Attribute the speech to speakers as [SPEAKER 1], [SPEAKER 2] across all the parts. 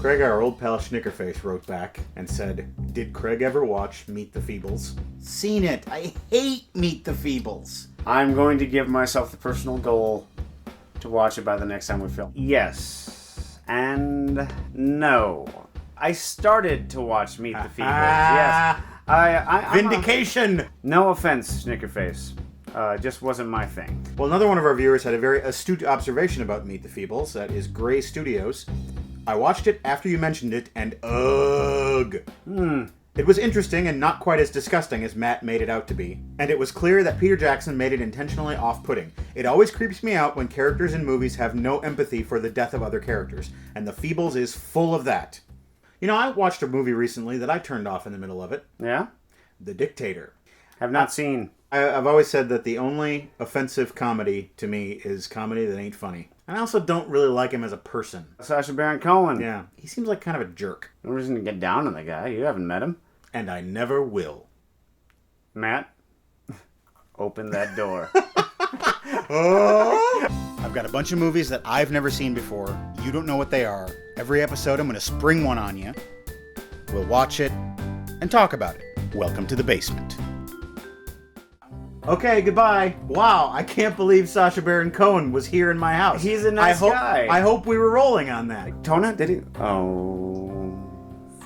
[SPEAKER 1] Craig, our old pal Schnickerface, wrote back and said, "Did Craig ever watch Meet the Feebles?"
[SPEAKER 2] Seen it. I hate Meet the Feebles.
[SPEAKER 3] I'm going to give myself the personal goal to watch it by the next time we film. Yes. And no. I started to watch Meet the Feebles. Yes.
[SPEAKER 1] Vindication!
[SPEAKER 3] No offense, Schnickerface. Just wasn't my thing.
[SPEAKER 1] Well, another one of our viewers had a very astute observation about Meet the Feebles. That is Gray Studios. I watched it after you mentioned it, and ugh. It was interesting and not quite as disgusting as Matt made it out to be. And it was clear that Peter Jackson made it intentionally off-putting. It always creeps me out when characters in movies have no empathy for the death of other characters. And The Feebles is full of that. You know, I watched a movie recently that I turned off in the middle of it.
[SPEAKER 3] Yeah?
[SPEAKER 1] The Dictator.
[SPEAKER 3] Have not seen.
[SPEAKER 1] I've always said that the only offensive comedy to me is comedy that ain't funny. And I also don't really like him as a person.
[SPEAKER 3] Sacha Baron Cohen.
[SPEAKER 1] Yeah, he seems like kind of a jerk.
[SPEAKER 3] No reason to get down on the guy. You haven't met him.
[SPEAKER 1] And I never will.
[SPEAKER 3] Matt, open that door.
[SPEAKER 2] I've got a bunch of movies that I've never seen before. You don't know what they are. Every episode I'm going to spring one on you. We'll watch it and talk about it. Welcome to the basement.
[SPEAKER 1] Okay, goodbye. Wow, I can't believe Sacha Baron Cohen was here in my house.
[SPEAKER 3] He's a nice guy.
[SPEAKER 1] I hope we were rolling on that.
[SPEAKER 3] Tona, did he? Oh.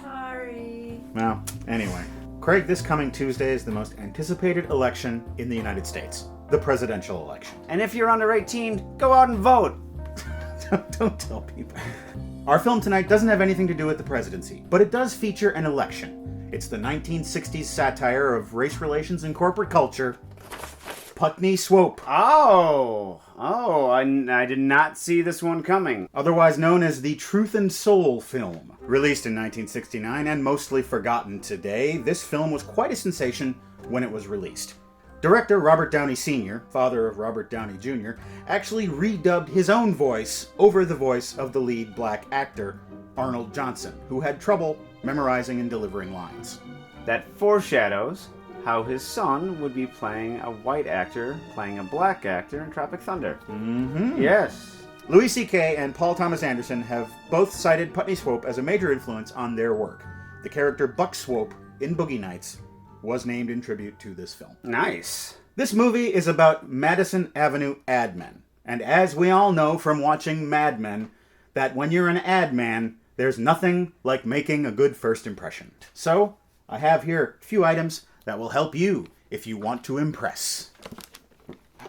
[SPEAKER 4] Sorry.
[SPEAKER 1] Well, anyway. Craig, this coming Tuesday is the most anticipated election in the United States. The presidential election.
[SPEAKER 3] And if you're under 18, go out and vote.
[SPEAKER 1] Don't tell people. Our film tonight doesn't have anything to do with the presidency, but it does feature an election. It's the 1960s satire of race relations and corporate culture, Putney Swope.
[SPEAKER 3] I did not see this one coming.
[SPEAKER 1] Otherwise known as the Truth and Soul film. Released in 1969 and mostly forgotten today, this film was quite a sensation when it was released. Director Robert Downey Sr., father of Robert Downey Jr., actually redubbed his own voice over the voice of the lead black actor, Arnold Johnson, who had trouble memorizing and delivering lines.
[SPEAKER 3] That foreshadows how his son would be playing a white actor playing a black actor in Tropic Thunder.
[SPEAKER 1] Mm-hmm.
[SPEAKER 3] Yes.
[SPEAKER 1] Louis C.K. and Paul Thomas Anderson have both cited Putney Swope as a major influence on their work. The character Buck Swope in Boogie Nights was named in tribute to this film.
[SPEAKER 3] Nice.
[SPEAKER 1] This movie is about Madison Avenue ad men. And as we all know from watching Mad Men, that when you're an ad man, there's nothing like making a good first impression. So, I have here a few items that will help you if you want to impress.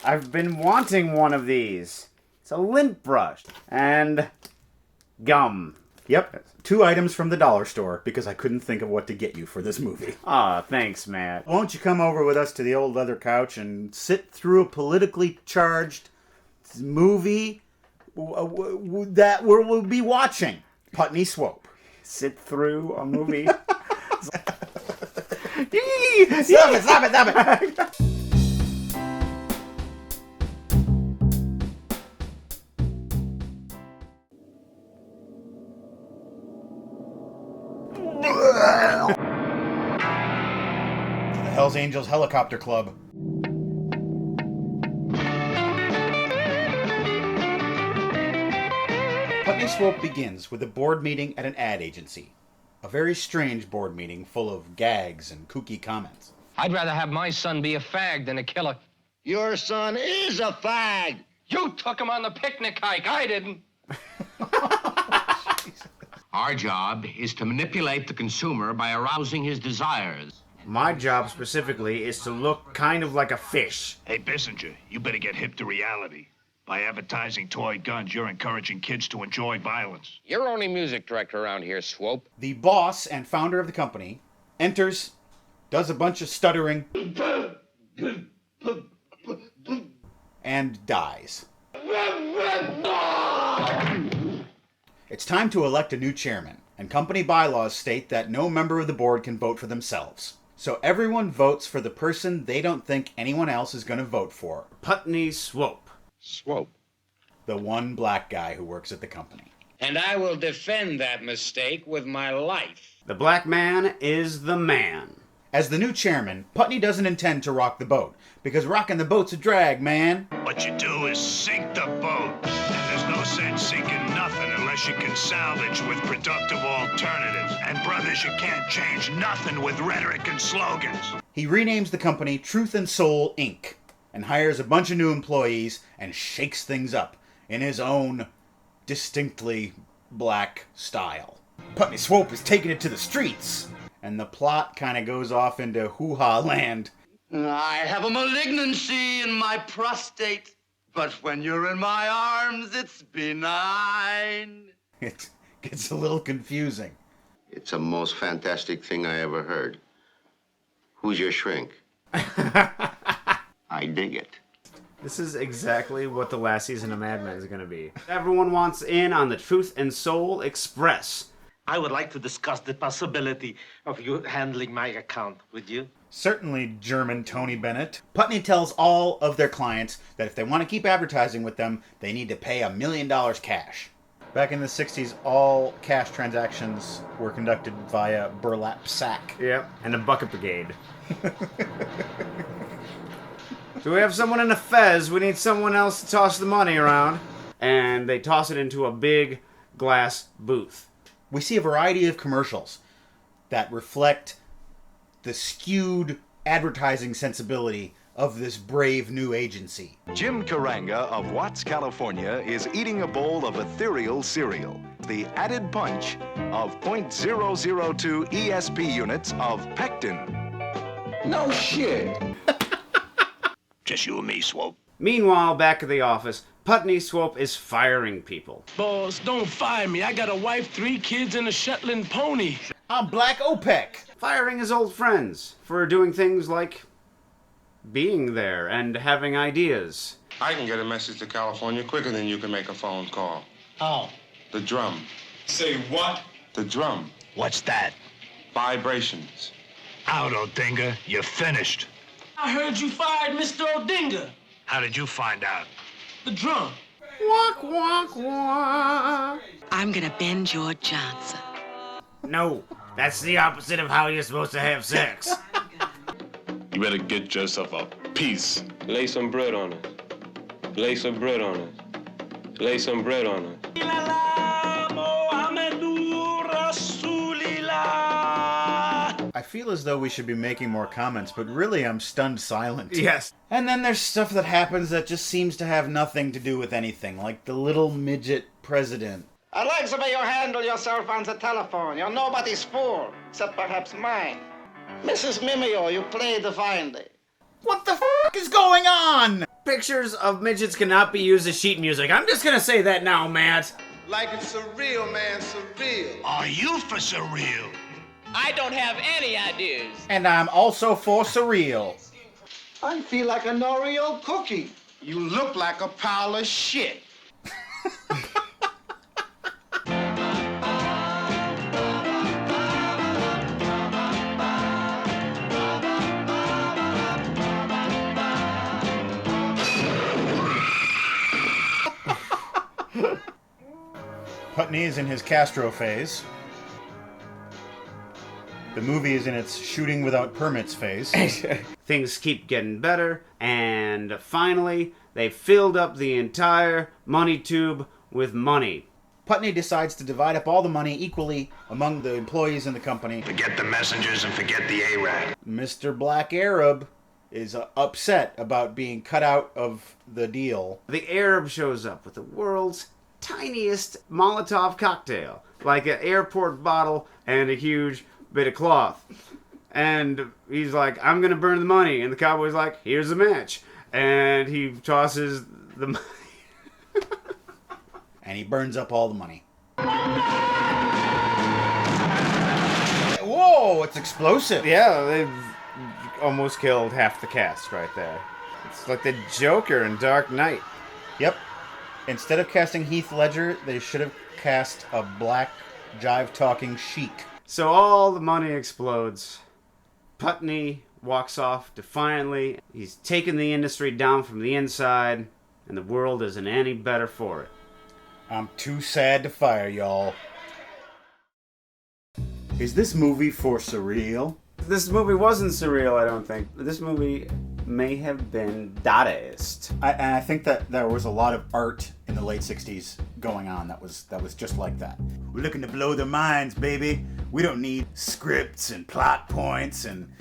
[SPEAKER 3] I've been wanting one of these. It's a lint brush and gum.
[SPEAKER 1] Yep, 2 items from the dollar store because I couldn't think of what to get you for this movie.
[SPEAKER 3] Aw, thanks, Matt.
[SPEAKER 1] Won't you come over with us to the old leather couch and sit through a politically charged movie that we'll be watching? Putney Swope.
[SPEAKER 3] Sit through a movie.
[SPEAKER 1] Stop it!
[SPEAKER 2] The Hells Angels Helicopter Club. Putney Swope begins with a board meeting at an ad agency. A very strange board meeting full of gags and kooky comments.
[SPEAKER 5] I'd rather have my son be a fag than a killer.
[SPEAKER 6] Your son is a fag.
[SPEAKER 5] You took him on the picnic hike. I didn't.
[SPEAKER 7] Our job is to manipulate the consumer by arousing his desires.
[SPEAKER 3] My job specifically is to look kind of like a fish.
[SPEAKER 8] Hey, Bissinger, you better get hip to reality. By advertising toy guns, you're encouraging kids to enjoy violence.
[SPEAKER 5] You're only music director around here, Swope.
[SPEAKER 2] The boss and founder of the company enters, does a bunch of stuttering, and dies. It's time to elect a new chairman, and company bylaws state that no member of the board can vote for themselves. So everyone votes for the person they don't think anyone else is going to vote for.
[SPEAKER 3] Putney Swope.
[SPEAKER 5] Swope.
[SPEAKER 2] The one black guy who works at the company.
[SPEAKER 9] And I will defend that mistake with my life.
[SPEAKER 3] The black man is the man.
[SPEAKER 2] As the new chairman, Putney doesn't intend to rock the boat, because rocking the boat's a drag, man.
[SPEAKER 8] What you do is sink the boat. And there's no sense sinking nothing unless you can salvage with productive alternatives. And brothers, you can't change nothing with rhetoric and slogans.
[SPEAKER 2] He renames the company Truth and Soul, Inc., and hires a bunch of new employees and shakes things up in his own distinctly black style. Putney Swope is taking it to the streets, and the plot kind of goes off into hoo-ha land.
[SPEAKER 6] I have a malignancy in my prostate, but when you're in my arms, it's benign.
[SPEAKER 2] It gets a little confusing.
[SPEAKER 10] It's the most fantastic thing I ever heard. Who's your shrink? I dig it.
[SPEAKER 3] This is exactly what the last season of Mad Men is going to be. Everyone wants in on the Truth and Soul Express.
[SPEAKER 11] I would like to discuss the possibility of you handling my account, would you?
[SPEAKER 2] Certainly, German Tony Bennett. Putney tells all of their clients that if they want to keep advertising with them, they need to pay $1 million cash. Back in the 60s, all cash transactions were conducted via burlap sack.
[SPEAKER 3] Yep, and a bucket brigade. Do we have someone in a fez? We need someone else to toss the money around. And they toss it into a big glass booth.
[SPEAKER 2] We see a variety of commercials that reflect the skewed advertising sensibility of this brave new agency.
[SPEAKER 12] Jim Karanga of Watts, California is eating a bowl of ethereal cereal. The added punch of .002 ESP units of pectin.
[SPEAKER 10] No shit.
[SPEAKER 8] Just you and me, Swope.
[SPEAKER 3] Meanwhile, back at the office, Putney Swope is firing people.
[SPEAKER 13] Boss, don't fire me. I got a wife, 3 kids, and a Shetland pony.
[SPEAKER 2] I'm Black OPEC.
[SPEAKER 3] Firing his old friends for doing things like being there and having ideas.
[SPEAKER 14] I can get a message to California quicker than you can make a phone call.
[SPEAKER 11] How?
[SPEAKER 14] The drum.
[SPEAKER 8] Say what?
[SPEAKER 14] The drum.
[SPEAKER 8] What's that?
[SPEAKER 14] Vibrations.
[SPEAKER 8] Out, Odinga. You're finished.
[SPEAKER 13] I heard you fired Mr. Odinga.
[SPEAKER 8] How did you find out?
[SPEAKER 13] The drum.
[SPEAKER 3] Walk, walk, walk.
[SPEAKER 15] I'm gonna bend your Johnson.
[SPEAKER 3] No, that's the opposite of how you're supposed to have sex.
[SPEAKER 16] You better get yourself a piece.
[SPEAKER 17] Lay some bread on it. Lay some bread on it. Lay some bread on it.
[SPEAKER 2] I feel as though we should be making more comments, but really I'm stunned silent.
[SPEAKER 3] Yes.
[SPEAKER 2] And then there's stuff that happens that just seems to have nothing to do with anything, like the little midget president.
[SPEAKER 6] I like the way you handle yourself on the telephone. You're nobody's fool, except perhaps mine. Mrs. Mimeo, you play divinely.
[SPEAKER 2] What the f*** is going on?
[SPEAKER 3] Pictures of midgets cannot be used as sheet music. I'm just gonna say that now, Matt.
[SPEAKER 6] Like it's surreal, man, surreal.
[SPEAKER 8] Are you for surreal?
[SPEAKER 18] I don't have any ideas.
[SPEAKER 2] And I'm also for surreal.
[SPEAKER 6] I feel like an Oreo cookie.
[SPEAKER 14] You look like a pile of shit.
[SPEAKER 2] Putney is in his Castro phase. The movie is in its shooting without permits phase.
[SPEAKER 3] Things keep getting better, and finally, they filled up the entire money tube with money.
[SPEAKER 2] Putney decides to divide up all the money equally among the employees in the company.
[SPEAKER 8] Forget the messengers and forget the Arab.
[SPEAKER 2] Mr. Black Arab is upset about being cut out of the deal.
[SPEAKER 3] The Arab shows up with the world's tiniest Molotov cocktail, like an airport bottle and a huge bit of cloth. And he's like, I'm gonna burn the money. And the cowboy's like, here's a match. And he tosses the money.
[SPEAKER 2] And he burns up all the money. Whoa, it's explosive.
[SPEAKER 3] Yeah, they've almost killed half the cast right there. It's like the Joker in Dark Knight.
[SPEAKER 2] Yep. Instead of casting Heath Ledger, they should have cast a black jive-talking Sheik.
[SPEAKER 3] So all the money explodes. Putney walks off defiantly. He's taken the industry down from the inside, and the world isn't any better for it.
[SPEAKER 2] I'm too sad to fire y'all. Is this movie for surreal?
[SPEAKER 3] This movie wasn't surreal, I don't think. This movie may have been Dadaist.
[SPEAKER 1] And I think that there was a lot of art in the late 60s going on that was just like that. We're looking to blow their minds, baby. We don't need scripts and plot points and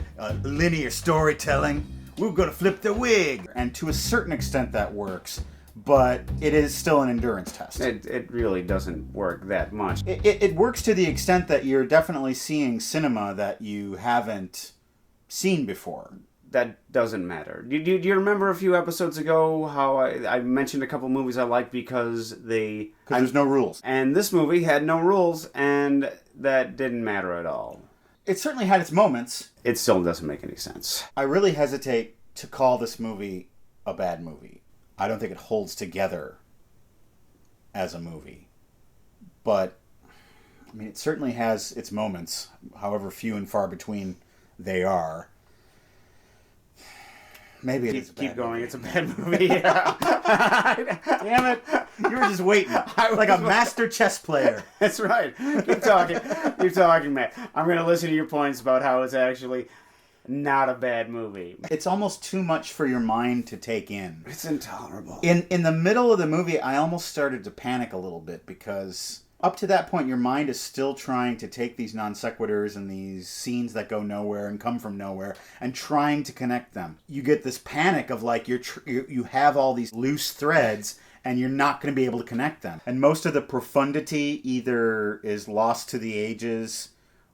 [SPEAKER 1] linear storytelling. We're going to flip the wig. And to a certain extent that works, but it is still an endurance test.
[SPEAKER 3] It really doesn't work that much.
[SPEAKER 1] It works to the extent that you're definitely seeing cinema that you haven't seen before.
[SPEAKER 3] That doesn't matter. Do you remember a few episodes ago how I mentioned a couple movies I liked because
[SPEAKER 1] there's no rules.
[SPEAKER 3] And this movie had no rules, and that didn't matter at all.
[SPEAKER 1] It certainly had its moments.
[SPEAKER 3] It still doesn't make any sense.
[SPEAKER 1] I really hesitate to call this movie a bad movie. I don't think it holds together as a movie. But, I mean, it certainly has its moments, however few and far between they are. Maybe it is a bad
[SPEAKER 3] Keep going,
[SPEAKER 1] movie.
[SPEAKER 3] it's a bad movie. Yeah.
[SPEAKER 1] Damn it. You were just waiting. Like a master chess player.
[SPEAKER 3] That's right. Keep talking, Matt. I'm going to listen to your points about how it's actually not a bad movie.
[SPEAKER 1] It's almost too much for your mind to take in.
[SPEAKER 3] It's intolerable.
[SPEAKER 1] In the middle of the movie, I almost started to panic a little bit because up to that point, your mind is still trying to take these non sequiturs and these scenes that go nowhere and come from nowhere and trying to connect them. You get this panic of like you have all these loose threads and you're not going to be able to connect them. And most of the profundity either is lost to the ages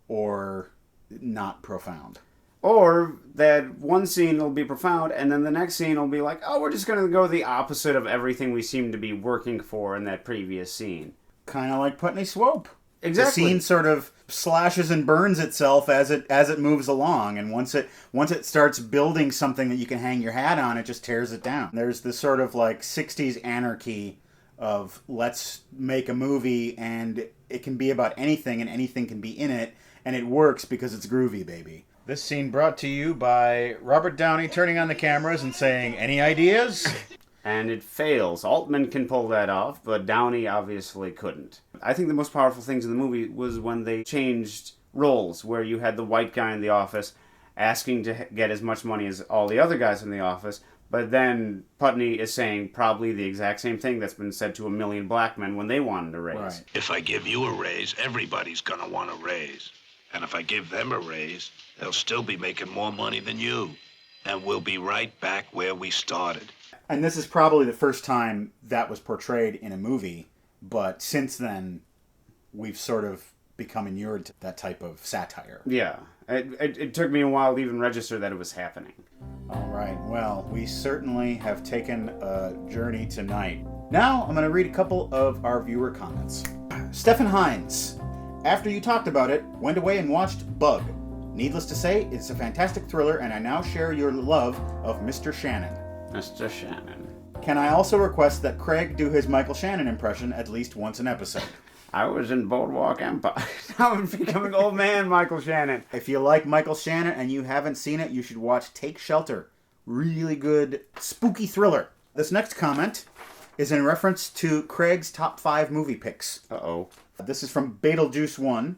[SPEAKER 1] or not profound.
[SPEAKER 3] Or that one scene will be profound, and then the next scene will be like, oh, we're just going to go the opposite of everything we seem to be working for in that previous scene.
[SPEAKER 1] Kind of like Putney Swope.
[SPEAKER 3] Exactly.
[SPEAKER 1] The scene sort of slashes and burns itself as it moves along, and once it starts building something that you can hang your hat on, it just tears it down. There's this sort of like 60s anarchy of let's make a movie, and it can be about anything, and anything can be in it, and it works because it's groovy, baby. This scene brought to you by Robert Downey turning on the cameras and saying, "Any ideas?"
[SPEAKER 3] And it fails. Altman can pull that off, but Downey obviously couldn't. I think the most powerful things in the movie was when they changed roles, where you had the white guy in the office asking to get as much money as all the other guys in the office, but then Putney is saying probably the exact same thing that's been said to a million black men when they wanted a raise.
[SPEAKER 1] Right.
[SPEAKER 8] If I give you a raise, everybody's gonna want a raise. And if I give them a raise, they'll still be making more money than you. And we'll be right back where we started.
[SPEAKER 1] And this is probably the first time that was portrayed in a movie, but since then, we've sort of become inured to that type of satire.
[SPEAKER 3] Yeah. It took me a while to even register that it was happening.
[SPEAKER 1] All right, well, we certainly have taken a journey tonight. Now, I'm going to read a couple of our viewer comments. Stephen Hines, after you talked about it, went away and watched Bug. Needless to say, it's a fantastic thriller, and I now share your love of Mr. Shannon.
[SPEAKER 3] Mr. Shannon.
[SPEAKER 1] Can I also request that Craig do his Michael Shannon impression at least once an episode?
[SPEAKER 3] I was in Boardwalk Empire. Now I'm becoming old man Michael Shannon.
[SPEAKER 1] If you like Michael Shannon and you haven't seen it, you should watch Take Shelter. Really good, spooky thriller. This next comment is in reference to Craig's top 5 movie picks.
[SPEAKER 3] Uh-oh.
[SPEAKER 1] This is from Beetlejuice 1.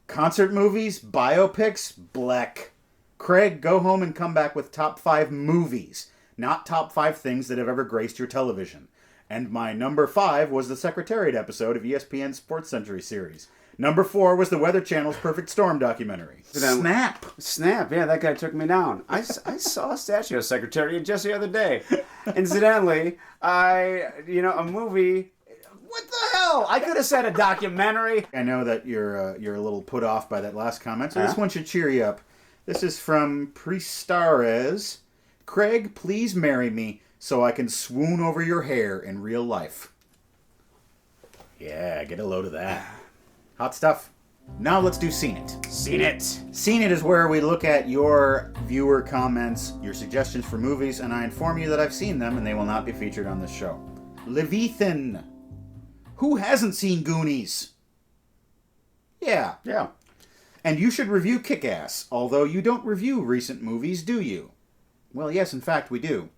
[SPEAKER 1] Concert movies, biopics, bleck. Craig, go home and come back with top 5 movies, not top 5 things that have ever graced your television. And my number 5 was the Secretariat episode of ESPN's Sports Century series. Number 4 was the Weather Channel's Perfect Storm documentary. Snap!
[SPEAKER 3] Snap, yeah, that guy took me down. I saw a statue of Secretariat just the other day. Incidentally, a movie... What the hell? I could have said a documentary.
[SPEAKER 1] I know that you're a little put off by that last comment, so this one should cheer you up. This is from Pristares. Craig, please marry me so I can swoon over your hair in real life. Yeah, get a load of that. Hot stuff. Now let's do Seen It.
[SPEAKER 3] Seen It.
[SPEAKER 1] Seen It is where we look at your viewer comments, your suggestions for movies, and I inform you that I've seen them and they will not be featured on this show. Leviathan. Who hasn't seen Goonies? Yeah.
[SPEAKER 3] Yeah.
[SPEAKER 1] And you should review Kick-Ass, although you don't review recent movies, do you? Well, yes, in fact, we do.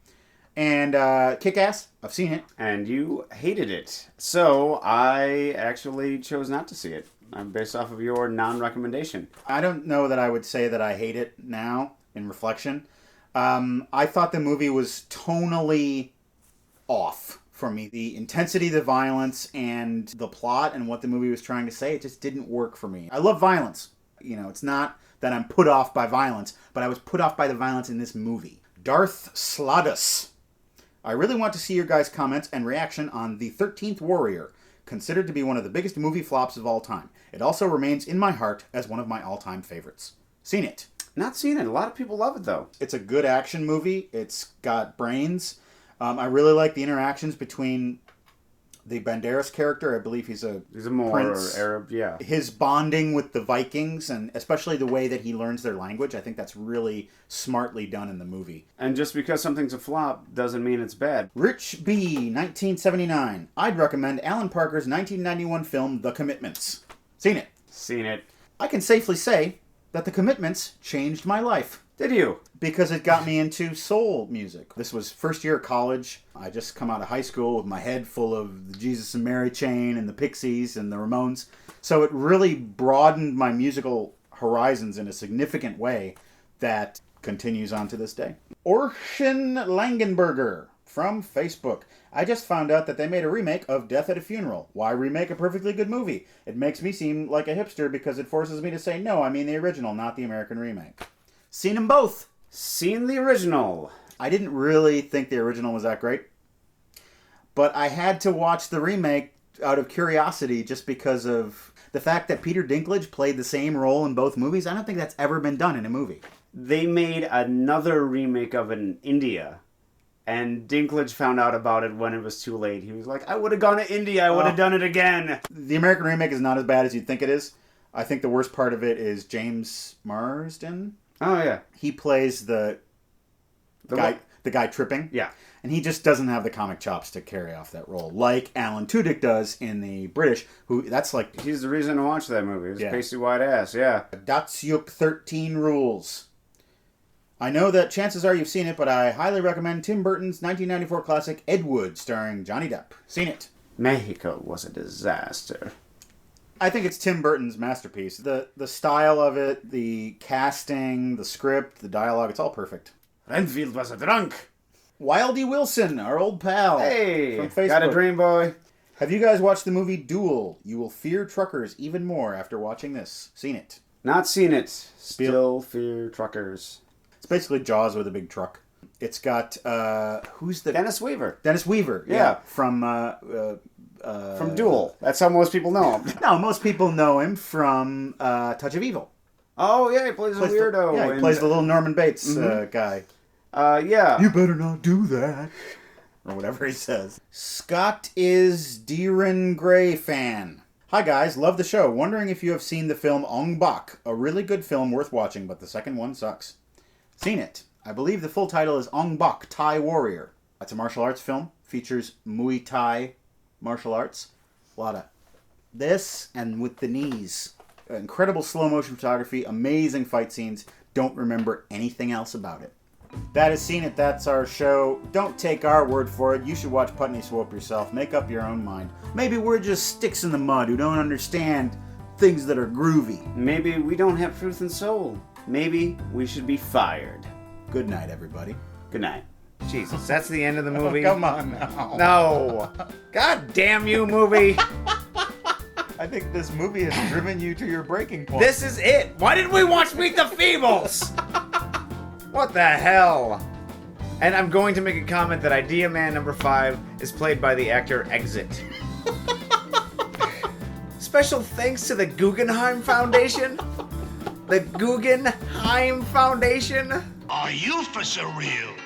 [SPEAKER 1] And Kick-Ass, I've seen it.
[SPEAKER 3] And you hated it. So I actually chose not to see it. I'm based off of your non-recommendation.
[SPEAKER 1] I don't know that I would say that I hate it now, in reflection. I thought the movie was tonally off for me. The intensity, the violence, and the plot and what the movie was trying to say, it just didn't work for me. I love violence. You know, it's not that I'm put off by violence, but I was put off by the violence in this movie. Darth Slodus. I really want to see your guys' comments and reaction on The 13th Warrior, considered to be one of the biggest movie flops of all time. It also remains in my heart as one of my all-time favorites. Seen it?
[SPEAKER 3] Not seen it. A lot of people love it, though.
[SPEAKER 1] It's a good action movie. It's got brains. I really like the interactions between the Banderas character. I believe he's a
[SPEAKER 3] Moor
[SPEAKER 1] prince.
[SPEAKER 3] or Arab, yeah.
[SPEAKER 1] His bonding with the Vikings, and especially the way that he learns their language, I think that's really smartly done in the movie.
[SPEAKER 3] And just because something's a flop doesn't mean it's bad.
[SPEAKER 1] Rich B, 1979. I'd recommend Alan Parker's 1991 film, The Commitments. Seen it?
[SPEAKER 3] Seen it.
[SPEAKER 1] I can safely say that The Commitments changed my life.
[SPEAKER 3] Did you?
[SPEAKER 1] Because it got me into soul music. This was first year of college. I just come out of high school with my head full of the Jesus and Mary chain and the Pixies and the Ramones. So it really broadened my musical horizons in a significant way that continues on to this day. Orshin Langenberger from Facebook. I just found out that they made a remake of Death at a Funeral. Why remake a perfectly good movie? It makes me seem like a hipster because it forces me to say, no, I mean the original, not the American remake. Seen them both.
[SPEAKER 3] Seen the original.
[SPEAKER 1] I didn't really think the original was that great. But I had to watch the remake out of curiosity just because of the fact that Peter Dinklage played the same role in both movies. I don't think that's ever been done in a movie.
[SPEAKER 3] They made another remake of it in India. And Dinklage found out about it when it was too late. He was like, I would have gone to India. I would have done it again.
[SPEAKER 1] The American remake is not as bad as you'd think it is. I think the worst part of it is James Marsden.
[SPEAKER 3] Oh, yeah.
[SPEAKER 1] He plays the guy tripping.
[SPEAKER 3] Yeah.
[SPEAKER 1] And he just doesn't have the comic chops to carry off that role, like Alan Tudyk does in the British, who, that's like...
[SPEAKER 3] He's the reason to watch that movie. His
[SPEAKER 1] Yeah.
[SPEAKER 3] pasty white ass, yeah.
[SPEAKER 1] Datsyuk 13 Rules. I know that chances are you've seen it, but I highly recommend Tim Burton's 1994 classic Ed Wood, starring Johnny Depp. Seen it?
[SPEAKER 3] Mexico was a disaster.
[SPEAKER 1] I think it's Tim Burton's masterpiece. The style of it, the casting, the script, the dialogue, it's all perfect.
[SPEAKER 3] Renfield was a drunk.
[SPEAKER 1] Wildy Wilson, our old pal.
[SPEAKER 3] Hey,
[SPEAKER 1] from Facebook.
[SPEAKER 3] got a dream, boy.
[SPEAKER 1] Have you guys watched the movie Duel? You will fear truckers even more after watching this. Seen it?
[SPEAKER 3] Not seen it. Still fear truckers.
[SPEAKER 1] It's basically Jaws with a big truck. It's got, who's the...
[SPEAKER 3] Dennis Weaver.
[SPEAKER 1] Dennis Weaver,
[SPEAKER 3] Yeah.
[SPEAKER 1] From
[SPEAKER 3] Duel. That's how most people know him.
[SPEAKER 1] No, most people know him from Touch of Evil.
[SPEAKER 3] Oh, yeah, he plays a weirdo.
[SPEAKER 1] He plays the little Norman Bates guy.
[SPEAKER 3] Yeah.
[SPEAKER 1] You better not do that. Or whatever he says. Scott is Deeren Gray fan. Hi guys, love the show. Wondering if you have seen the film Ong Bak. A really good film worth watching, but the second one sucks. Seen it. I believe the full title is Ong Bak, Thai Warrior. It's a martial arts film. Features Muay Thai martial arts. A lot of this and with the knees. Incredible slow motion photography. Amazing fight scenes. Don't remember anything else about it. That is Seen It. That's our show. Don't take our word for it. You should watch Putney Swope yourself. Make up your own mind. Maybe we're just sticks in the mud who don't understand things that are groovy.
[SPEAKER 3] Maybe we don't have truth and soul. Maybe we should be fired.
[SPEAKER 1] Good night, everybody.
[SPEAKER 3] Good night. Jesus, that's the end of the movie?
[SPEAKER 1] Oh, come on now.
[SPEAKER 3] No. God damn you, movie.
[SPEAKER 1] I think this movie has driven you to your breaking point.
[SPEAKER 3] This is it. Why didn't we watch Meet the Feebles? What the hell? And I'm going to make a comment that Idea Man number 5 is played by the actor Exit. Special thanks to the Guggenheim Foundation. The Guggenheim Foundation.
[SPEAKER 8] Are you for surreal?